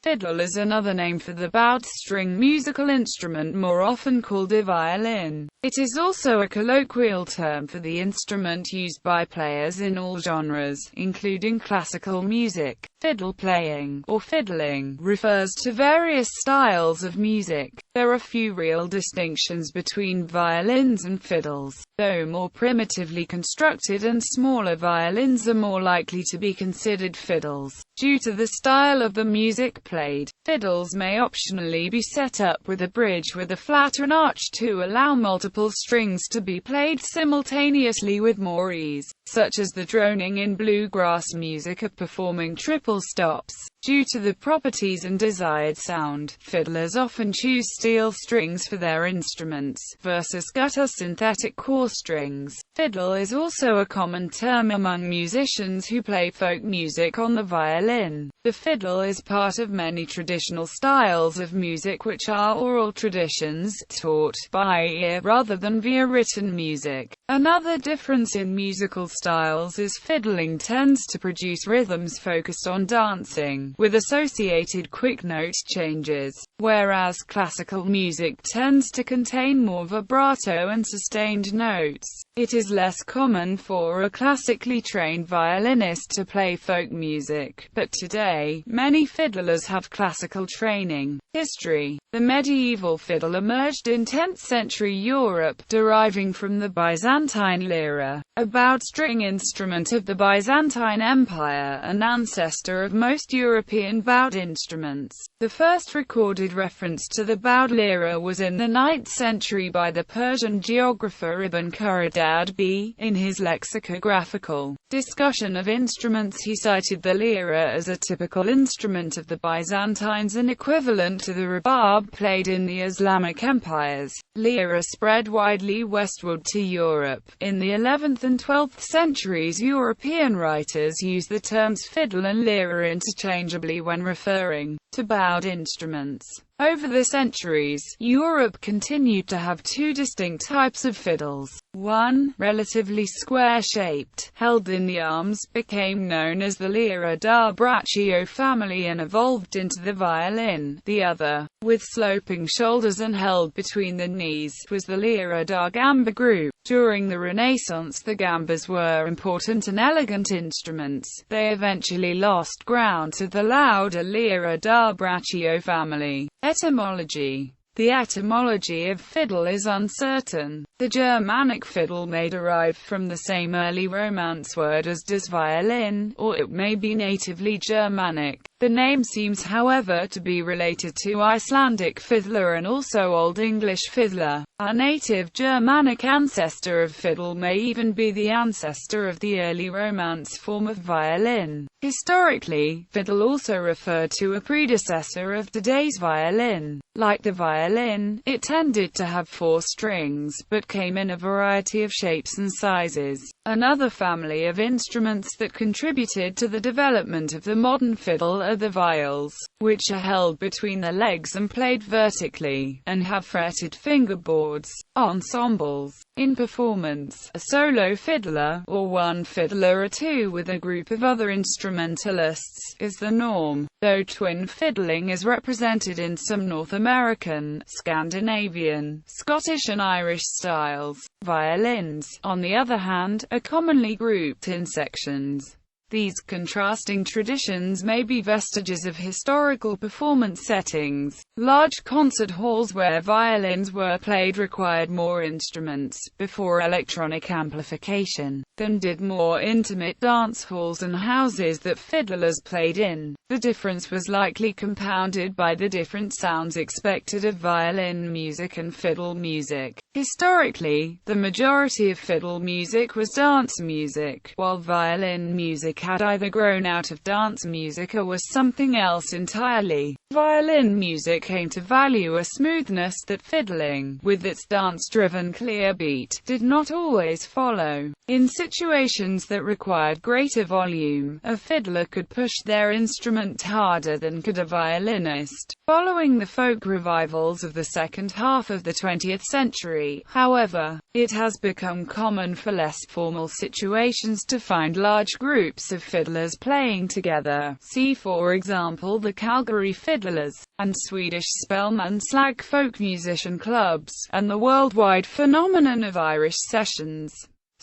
Fiddle is another name for the bowed string musical instrument more often called a violin. It is also a colloquial term for the instrument used by players in all genres, including classical music. Fiddle playing, or fiddling, refers to various styles of music. There are few real distinctions between violins and fiddles, though more primitively constructed and smaller violins are more likely to be considered fiddles. Due to the style of the music played, fiddles may optionally be set up with a bridge with a flat or an arch to allow multiple strings to be played simultaneously with more ease, such as the droning in bluegrass music of performing triple stops. Due to the properties and desired sound, fiddlers often choose steel strings for their instruments, versus gutter synthetic coarse strings. Fiddle is also a common term among musicians who play folk music on the violin. The fiddle is part of many traditional styles of music which are oral traditions, taught by ear rather than via written music. Another difference in musical styles is fiddling tends to produce rhythms focused on dancing, with associated quick note changes, whereas classical music tends to contain more vibrato and sustained notes. It is less common for a classically trained violinist to play folk music, but today, many fiddlers have classical training. History. The medieval fiddle emerged in 10th century Europe, deriving from the Byzantine lyra, a bowed string instrument of the Byzantine Empire, an ancestor of most European bowed instruments. The first recorded reference to the bowed lyra was in the 9th century by the Persian geographer Ibn Khaldun B. In his lexicographical discussion of instruments he cited the lyra as a typical instrument of the Byzantines and equivalent to the rebab played in the Islamic empires. Lyra spread widely westward to Europe. In the 11th and 12th centuries, European writers used the terms fiddle and lyra interchangeably when referring to bowed instruments. Over the centuries, Europe continued to have two distinct types of fiddles. One, relatively square-shaped, held in the arms, became known as the lyra da braccio family and evolved into the violin. The other, with sloping shoulders and held between the knees, was the lyra da gamba group. During the Renaissance, the gambas were important and elegant instruments. They eventually lost ground to the louder lyra da braccio family. Etymology. The etymology of fiddle is uncertain. The Germanic fiddle may derive from the same early Romance word as does violin, or it may be natively Germanic. The name seems, however, to be related to Icelandic fiddler and also Old English fiddler. A native Germanic ancestor of fiddle may even be the ancestor of the early Romance form of violin. Historically, fiddle also referred to a predecessor of today's violin. Like the violin, it tended to have 4 strings, but came in a variety of shapes and sizes. Another family of instruments that contributed to the development of the modern fiddle are the viols, which are held between the legs and played vertically, and have fretted fingerboards. Ensembles. In performance, a solo fiddler, or one fiddler or two with a group of other instrumentalists, is the norm, though twin fiddling is represented in some North American, Scandinavian, Scottish and Irish styles. Violins, on the other hand, are commonly grouped in sections. These contrasting traditions may be vestiges of historical performance settings. Large concert halls where violins were played required more instruments, before electronic amplification, than did more intimate dance halls and houses that fiddlers played in. The difference was likely compounded by the different sounds expected of violin music and fiddle music. Historically, the majority of fiddle music was dance music, while violin music had either grown out of dance music or was something else entirely. Violin music came to value a smoothness that fiddling, with its dance-driven clear beat, did not always follow. In situations that required greater volume, a fiddler could push their instrument harder than could a violinist. Following the folk revivals of the second half of the 20th century, century. However, it has become common for less formal situations to find large groups of fiddlers playing together. See for example the Calgary Fiddlers, and Swedish Spelmanslag folk musician clubs, and the worldwide phenomenon of Irish sessions.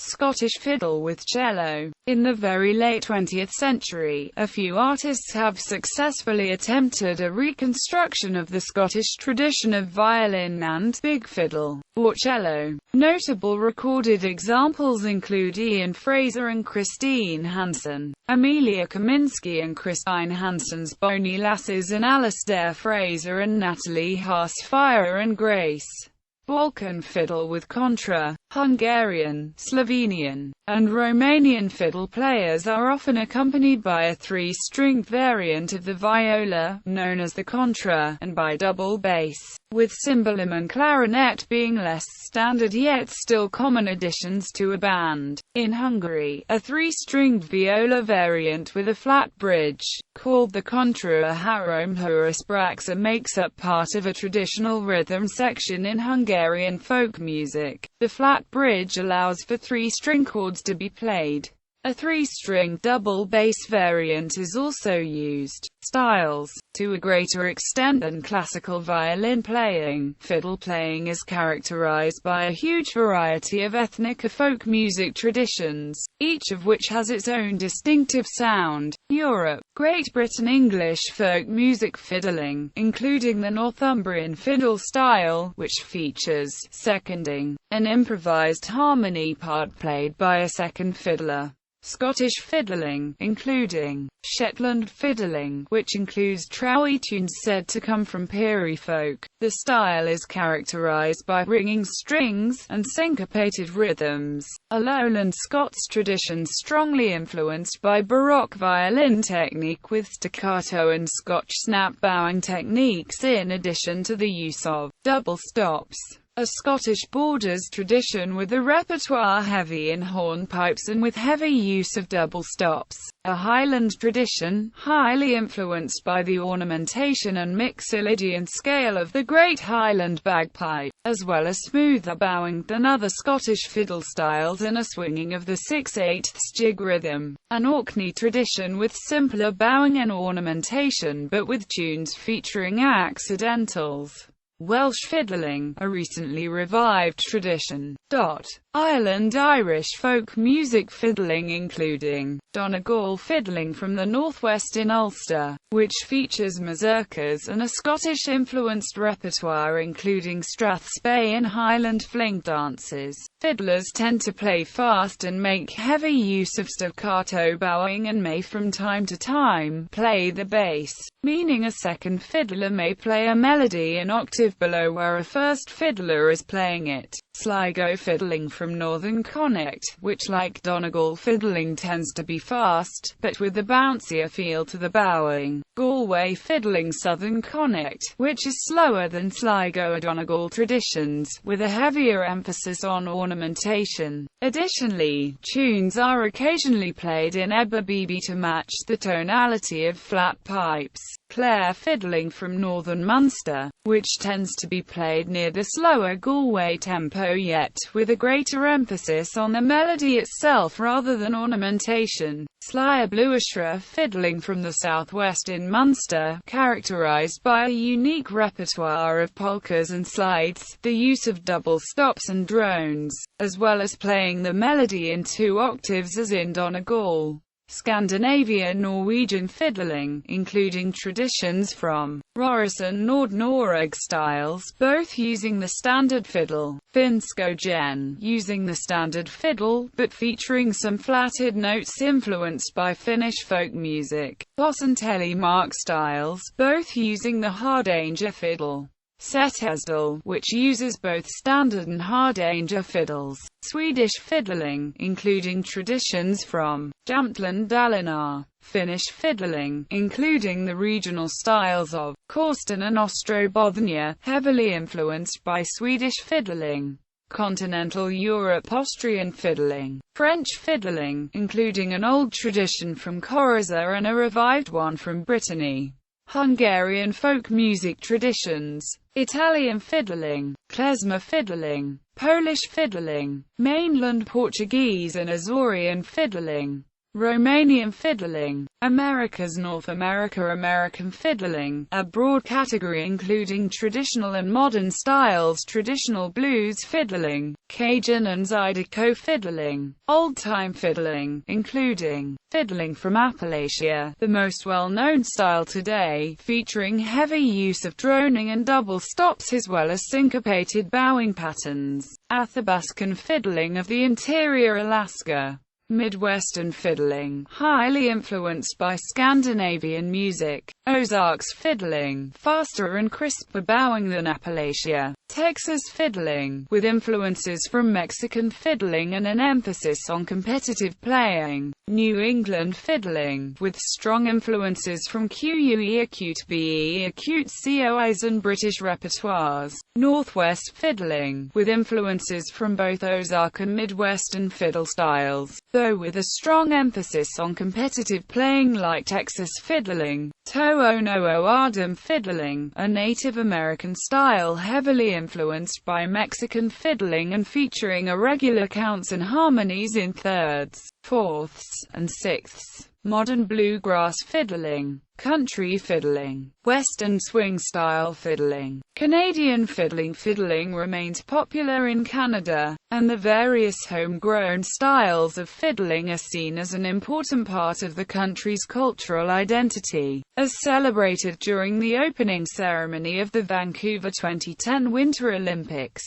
Scottish fiddle with cello. In the very late 20th century, a few artists have successfully attempted a reconstruction of the Scottish tradition of violin and big fiddle, or cello. Notable recorded examples include Ian Fraser and Christine Hansen, Amelia Kaminsky and Christine Hansen's Bonnie Lasses, and Alistair Fraser and Natalie Haas Fire and Grace. Balkan fiddle with contra. Hungarian, Slovenian, and Romanian fiddle players are often accompanied by a three-stringed variant of the viola, known as the contra, and by double bass, with cymbalum and clarinet being less standard yet still common additions to a band. In Hungary, a three-stringed viola variant with a flat bridge, called the contra háromhúrás makes up part of a traditional rhythm section in Hungarian folk music. The flat bridge allows for three-string chords to be played. A three-string double bass variant is also used. Styles. To a greater extent than classical violin playing, fiddle playing is characterized by a huge variety of ethnic or folk music traditions, each of which has its own distinctive sound. Europe. Great Britain. English folk music fiddling, including the Northumbrian fiddle style, which features seconding, an improvised harmony part played by a second fiddler. Scottish fiddling, including Shetland fiddling, which includes trowie tunes said to come from Peary folk. The style is characterized by ringing strings and syncopated rhythms. A Lowland Scots tradition strongly influenced by Baroque violin technique with staccato and Scotch snap bowing techniques in addition to the use of double stops. A Scottish borders tradition with a repertoire heavy in hornpipes and with heavy use of double stops. A Highland tradition, highly influenced by the ornamentation and Mixolydian scale of the Great Highland bagpipe, as well as smoother bowing than other Scottish fiddle styles and a swinging of the 6/8 jig rhythm. An Orkney tradition with simpler bowing and ornamentation but with tunes featuring accidentals. Welsh fiddling, a recently revived tradition. Ireland. Irish folk music fiddling including Donegal fiddling from the northwest in Ulster, which features mazurkas and a Scottish-influenced repertoire including strathspey and Highland fling dances. Fiddlers tend to play fast and make heavy use of staccato bowing and may from time to time play the bass, meaning a second fiddler may play a melody an octave below where a first fiddler is playing it. Sligo fiddling from Northern Connacht, which like Donegal fiddling tends to be fast, but with a bouncier feel to the bowing. Galway fiddling Southern Connacht, which is slower than Sligo or Donegal traditions, with a heavier emphasis on ornamentation. Additionally, tunes are occasionally played in ebba-bebe to match the tonality of flat pipes. Clare fiddling from Northern Munster, which tends to be played near the slower Galway tempo yet with a greater emphasis on the melody itself rather than ornamentation. Sliabh Luashra fiddling from the southwest in Munster, characterized by a unique repertoire of polkas and slides, the use of double stops and drones, as well as playing the melody in 2 octaves as in Donegal. Scandinavia. Norwegian fiddling, including traditions from Røros and Nord-Norge styles, both using the standard fiddle. Finsko-gen, using the standard fiddle, but featuring some flatted notes influenced by Finnish folk music. Boss and Telemark styles, both using the hardanger fiddle. Setesdal, which uses both standard and hardanger fiddles. Swedish fiddling, including traditions from Jämtland Dalarna. Finnish fiddling, including the regional styles of Kårsten and Ostrobothnia, heavily influenced by Swedish fiddling. Continental Europe. Austrian fiddling. French fiddling, including an old tradition from Corsica and a revived one from Brittany. Hungarian folk music traditions. Italian fiddling. Klezmer fiddling. Polish fiddling, mainland Portuguese and Azorean fiddling, Romanian fiddling, Americas North America American fiddling, a broad category including traditional and modern styles, traditional blues fiddling, Cajun and Zydeco fiddling, old-time fiddling, including fiddling from Appalachia, the most well-known style today, featuring heavy use of droning and double stops as well as syncopated bowing patterns, Athabascan fiddling of the interior Alaska, Midwestern fiddling, highly influenced by Scandinavian music, Ozarks fiddling, faster and crisper bowing than Appalachia, Texas fiddling, with influences from Mexican fiddling and an emphasis on competitive playing, New England fiddling, with strong influences from QUE acute BE acute COIs and British repertoires, Northwest fiddling, with influences from both Ozark and Midwestern fiddle styles, though with a strong emphasis on competitive playing like Texas fiddling, To'ono'o Ardum fiddling, a Native American style heavily influenced by Mexican fiddling and featuring irregular counts and harmonies in thirds, fourths, and sixths. Modern bluegrass fiddling, country fiddling, western swing-style fiddling, Canadian fiddling. Fiddling remains popular in Canada, and the various homegrown styles of fiddling are seen as an important part of the country's cultural identity, as celebrated during the opening ceremony of the Vancouver 2010 Winter Olympics.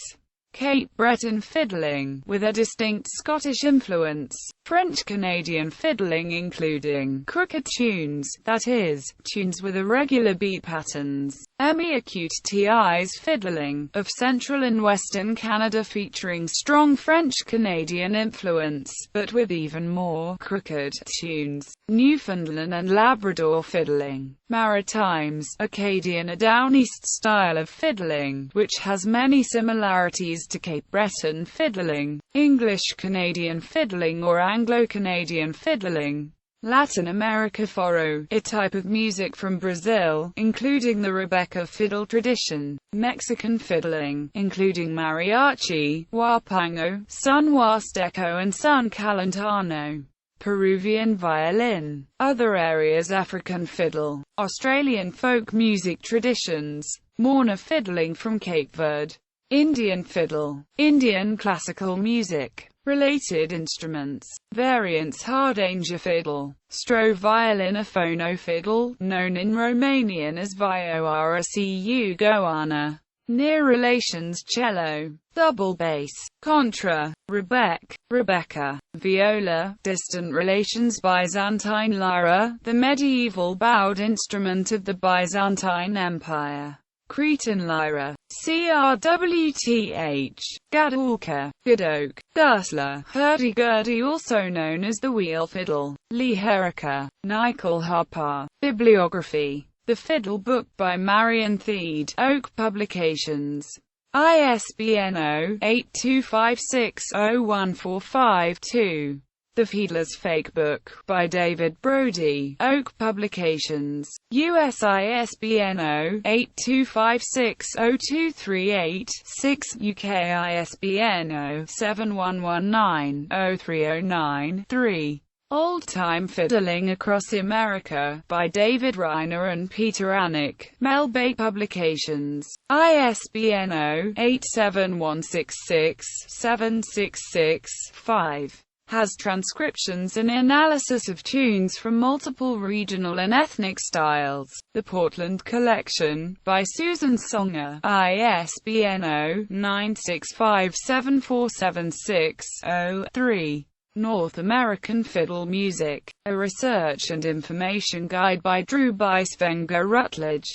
Cape Breton fiddling, with a distinct Scottish influence, French-Canadian fiddling including crooked tunes, that is, tunes with irregular beat patterns, acute TI's fiddling, of central and western Canada featuring strong French-Canadian influence, but with even more crooked tunes, Newfoundland and Labrador fiddling, Maritimes, Acadian, a down-east style of fiddling, which has many similarities to Cape Breton fiddling, English-Canadian fiddling or Anglo-Canadian fiddling, Latin America Forró, a type of music from Brazil, including the Rebecca fiddle tradition, Mexican fiddling, including mariachi, huapango, son huasteco and son calentano, Peruvian violin, other areas African fiddle, Australian folk music traditions, Morna fiddling from Cape Verde, Indian fiddle, Indian classical music, related instruments, variants Hardanger fiddle, Stroh violin, a phono fiddle, known in Romanian as violracu goana, near relations cello, double bass, contra, Rebecca, viola, distant relations Byzantine lyra, the medieval bowed instrument of the Byzantine Empire, Cretan lyra, crwth, gadulka, gadok, gusla, hurdy-gurdy, also known as the wheel fiddle, liherica, nickel harpa. Bibliography: The Fiddle Book by Marion Theed, Oak Publications. ISBN 0-8256-01452. The Fiddler's Fake Book, by David Brody, Oak Publications, US ISBN 0-8256-0238-6, UK ISBN 0-7119-0309-3. Old-Time Fiddling Across America, by David Reiner and Peter Anick, Melbay Publications, ISBN 0-87166-766-5. Has transcriptions and analysis of tunes from multiple regional and ethnic styles. The Portland Collection, by Susan Songer, ISBN 0-9657476-0-3. North American Fiddle Music, a research and information guide by Drew Beiswenger Rutledge.